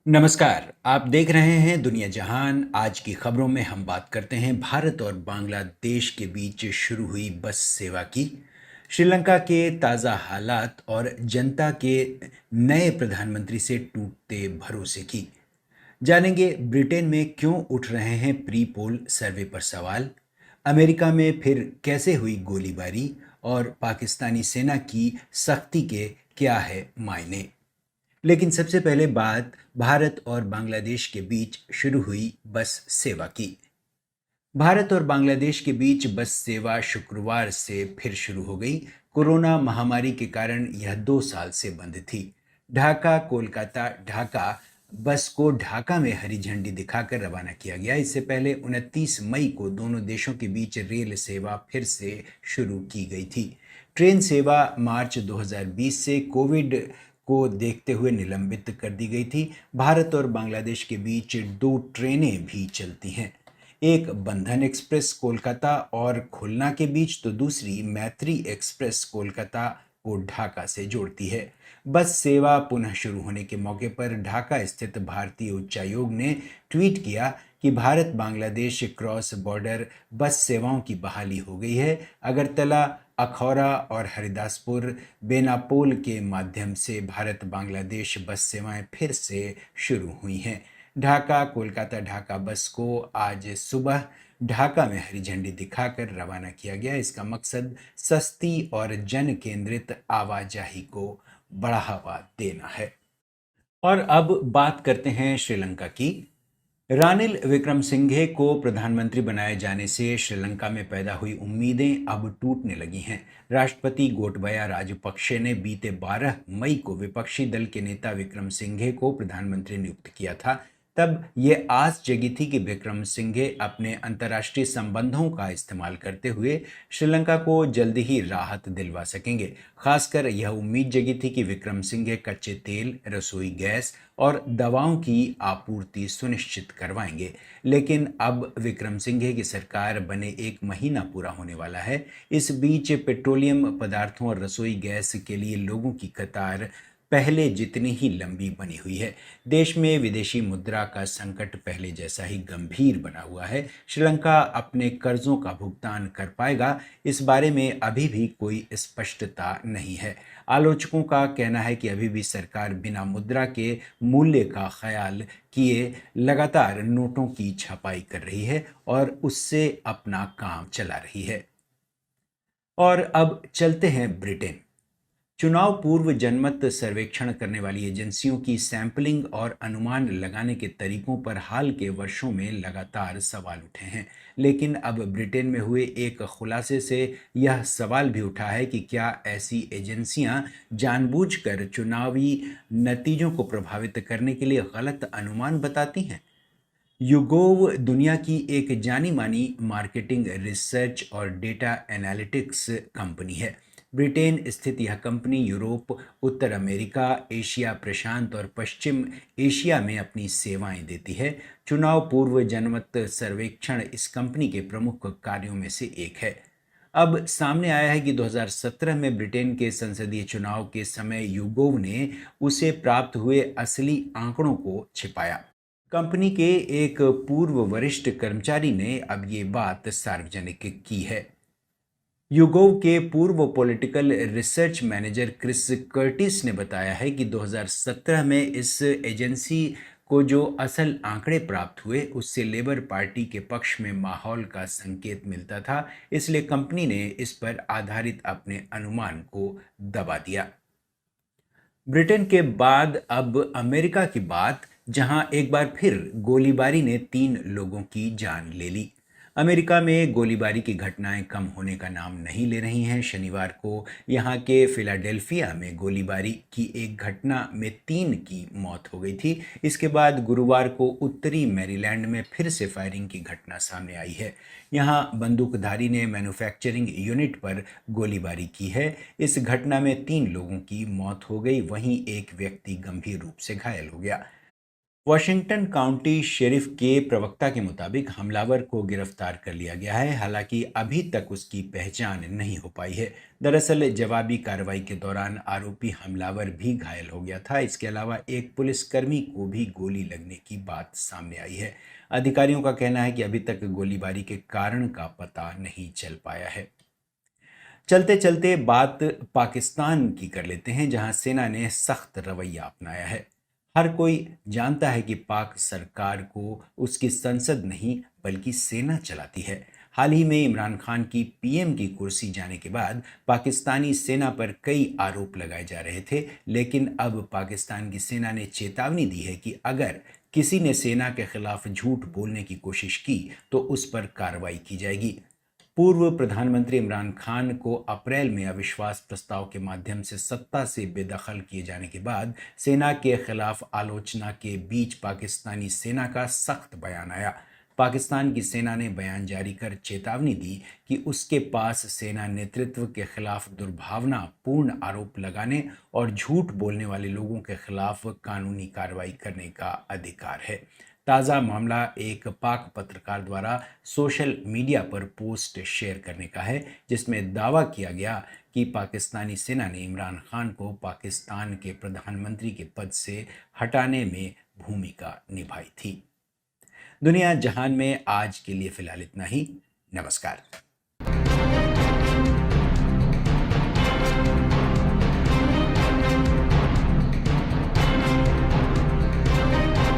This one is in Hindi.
नमस्कार। आप देख रहे हैं दुनिया जहान। आज की खबरों में हम बात करते हैं भारत और बांग्लादेश के बीच शुरू हुई बस सेवा की, श्रीलंका के ताज़ा हालात और जनता के नए प्रधानमंत्री से टूटते भरोसे की। जानेंगे ब्रिटेन में क्यों उठ रहे हैं प्री पोल सर्वे पर सवाल, अमेरिका में फिर कैसे हुई गोलीबारी और पाकिस्तानी सेना की सख्ती के क्या है मायने। लेकिन सबसे पहले बात भारत और बांग्लादेश के बीच शुरू हुई बस सेवा की। भारत और बांग्लादेश के बीच बस सेवा शुक्रवार से फिर शुरू हो गई। कोरोना महामारी के कारण यह 2 साल से बंद थी। ढाका कोलकाता ढाका बस को ढाका में हरी झंडी दिखाकर रवाना किया गया। इससे पहले 29 मई को दोनों देशों के बीच रेल सेवा फिर से शुरू की गई थी। ट्रेन सेवा मार्च 2020 से कोविड को देखते हुए निलंबित कर दी गई थी। भारत और बांग्लादेश के बीच 2 ट्रेनें भी चलती हैं, एक बंधन एक्सप्रेस कोलकाता और खुलना के बीच, तो दूसरी मैत्री एक्सप्रेस कोलकाता को ढाका से जोड़ती है। बस सेवा पुनः शुरू होने के मौके पर ढाका स्थित भारतीय उच्चायोग ने ट्वीट किया कि भारत बांग्लादेश क्रॉस बॉर्डर बस सेवाओं की बहाली हो गई है। अगरतला, अखौरा और हरिदासपुर, बेनापोल के माध्यम से भारत बांग्लादेश बस सेवाएं फिर से शुरू हुई हैं। ढाका कोलकाता ढाका बस को आज सुबह ढाका में हरी झंडी दिखाकर रवाना किया गया। इसका मकसद सस्ती और जन केंद्रित आवाजाही को बढ़ावा देना है। और अब बात करते हैं श्रीलंका की। रानिल विक्रमसिंघे को प्रधानमंत्री बनाए जाने से श्रीलंका में पैदा हुई उम्मीदें अब टूटने लगी हैं। राष्ट्रपति गोटबाया राजपक्षे ने बीते 12 मई को विपक्षी दल के नेता विक्रमसिंघे को प्रधानमंत्री नियुक्त किया था। तब ये आस जगी थी कि विक्रमसिंघे अपने अंतर्राष्ट्रीय संबंधों का इस्तेमाल करते हुए श्रीलंका को जल्द ही राहत दिलवा सकेंगे। खासकर यह उम्मीद जगी थी कि विक्रमसिंघे कच्चे तेल, रसोई गैस और दवाओं की आपूर्ति सुनिश्चित करवाएंगे। लेकिन अब विक्रमसिंघे की सरकार बने 1 महीना पूरा होने वाला है। इस बीच पेट्रोलियम पदार्थों और रसोई गैस के लिए लोगों की कतार पहले जितनी ही लंबी बनी हुई है। देश में विदेशी मुद्रा का संकट पहले जैसा ही गंभीर बना हुआ है। श्रीलंका अपने कर्जों का भुगतान कर पाएगा, इस बारे में अभी भी कोई स्पष्टता नहीं है। आलोचकों का कहना है कि अभी भी सरकार बिना मुद्रा के मूल्य का ख्याल किए लगातार नोटों की छपाई कर रही है और उससे अपना काम चला रही है। और अब चलते हैं ब्रिटेन। चुनाव पूर्व जनमत सर्वेक्षण करने वाली एजेंसियों की सैंपलिंग और अनुमान लगाने के तरीकों पर हाल के वर्षों में लगातार सवाल उठे हैं। लेकिन अब ब्रिटेन में हुए एक खुलासे से यह सवाल भी उठा है कि क्या ऐसी एजेंसियां जानबूझकर चुनावी नतीजों को प्रभावित करने के लिए गलत अनुमान बताती हैं। युगोव दुनिया की एक जानी मानी मार्केटिंग रिसर्च और डेटा एनालिटिक्स कंपनी है। ब्रिटेन स्थित यह कंपनी यूरोप, उत्तर अमेरिका, एशिया प्रशांत और पश्चिम एशिया में अपनी सेवाएं देती है। चुनाव पूर्व जनमत सर्वेक्षण इस कंपनी के प्रमुख कार्यों में से एक है। अब सामने आया है कि 2017 में ब्रिटेन के संसदीय चुनाव के समय यूगोव ने उसे प्राप्त हुए असली आंकड़ों को छिपाया। कंपनी के एक पूर्व वरिष्ठ कर्मचारी ने अब ये बात सार्वजनिक की है। यूगोव के पूर्व political research manager Chris Curtis ने बताया है कि 2017 में इस एजेंसी को जो असल आंकड़े प्राप्त हुए उससे लेबर पार्टी के पक्ष में माहौल का संकेत मिलता था, इसलिए कंपनी ने इस पर आधारित अपने अनुमान को दबा दिया। ब्रिटेन के बाद अब अमेरिका की बात, जहां एक बार फिर गोलीबारी ने 3 लोगों की जान ले ली। अमेरिका में गोलीबारी की घटनाएं कम होने का नाम नहीं ले रही हैं। शनिवार को यहां के फिलाडेल्फिया में गोलीबारी की एक घटना में 3 की मौत हो गई थी। इसके बाद गुरुवार को उत्तरी मैरीलैंड में फिर से फायरिंग की घटना सामने आई है। यहां बंदूकधारी ने मैन्युफैक्चरिंग यूनिट पर गोलीबारी की है। इस घटना में 3 लोगों की मौत हो गई, वहीं एक व्यक्ति गंभीर रूप से घायल हो गया। वॉशिंगटन काउंटी शेरिफ के प्रवक्ता के मुताबिक हमलावर को गिरफ्तार कर लिया गया है, हालांकि अभी तक उसकी पहचान नहीं हो पाई है। दरअसल जवाबी कार्रवाई के दौरान आरोपी हमलावर भी घायल हो गया था। इसके अलावा एक पुलिसकर्मी को भी गोली लगने की बात सामने आई है। अधिकारियों का कहना है कि अभी तक गोलीबारी के कारण का पता नहीं चल पाया है। चलते चलते बात पाकिस्तान की कर लेते हैं, जहां सेना ने सख्त रवैया अपनाया है। हर कोई जानता है कि पाक सरकार को उसकी संसद नहीं बल्कि सेना चलाती है। हाल ही में इमरान खान की पीएम की कुर्सी जाने के बाद पाकिस्तानी सेना पर कई आरोप लगाए जा रहे थे, लेकिन अब पाकिस्तान की सेना ने चेतावनी दी है कि अगर किसी ने सेना के खिलाफ झूठ बोलने की कोशिश की तो उस पर कार्रवाई की जाएगी। पूर्व प्रधानमंत्री इमरान खान को अप्रैल में अविश्वास प्रस्ताव के माध्यम से सत्ता से बेदखल किए जाने के बाद सेना के खिलाफ आलोचना के बीच पाकिस्तानी सेना का सख्त बयान आया। पाकिस्तान की सेना ने बयान जारी कर चेतावनी दी कि उसके पास सेना नेतृत्व के खिलाफ दुर्भावनापूर्ण आरोप लगाने और झूठ बोलने वाले लोगों के खिलाफ कानूनी कार्रवाई करने का अधिकार है। ताज़ा मामला एक पाक पत्रकार द्वारा सोशल मीडिया पर पोस्ट शेयर करने का है, जिसमें दावा किया गया कि पाकिस्तानी सेना ने इमरान खान को पाकिस्तान के प्रधानमंत्री के पद से हटाने में भूमिका निभाई थी। दुनिया जहान में आज के लिए फिलहाल इतना ही। नमस्कार।